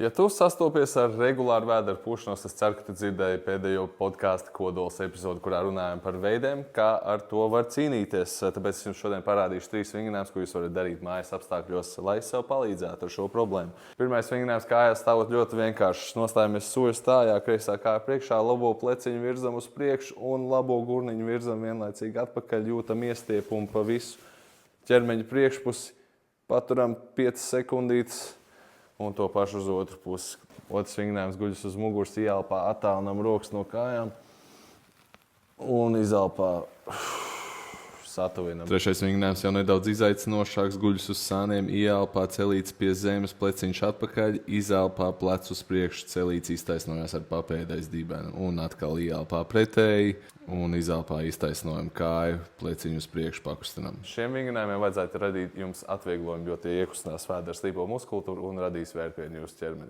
Ja tu sastopies ar regulāru vēdera pūšanos, es ceru, ka tu dzirdēji pēdējo podkāstu kodols epizodi, kurā runājam par veidiem, kā ar to var cīnīties. Tāpēc es jums šodien parādīšu 3 vingrinājumus, ko jūs varat darīt mājas apstākļos, lai sev palīdzētu ar šo problēmu. Pirmais vingrinājums kājās stāvot ļoti vienkāršs. Nostājamies soļu stājā, kreisā kāja priekšā, labo pleciņu virzam uz priekšu un labo gurniņu virzam vienlaicīgi atpakaļ, jūtam iestiepumu pa visu ķermeņa priekšpusi, paturam 5 sekundītes. Un to pašu uz otru pusi. Otrs vingrinājums guļas uz muguras, ieelpā, attālinam rokas no kājām un izelpā satuvinam. Trešais vingrinājums jau nedaudz izaicinošāks, guļas uz sāniem, ieelpā, celīts pie zemes, pleciņš atpakaļ, izelpā, plecs uz priekšu, celīts iztaisnojās ar papēdais dibenu un atkal ieelpā pretēji un izelpā iztaisnojam kāju, pleciņu uz priekšu pakustinam. Šiem vingrinājumiem vajadzētu radīt jums atvieglojumu, jo tie iekustinās vēdera slīpo muskultūru un radīs vērpienu jūsu ķermeni.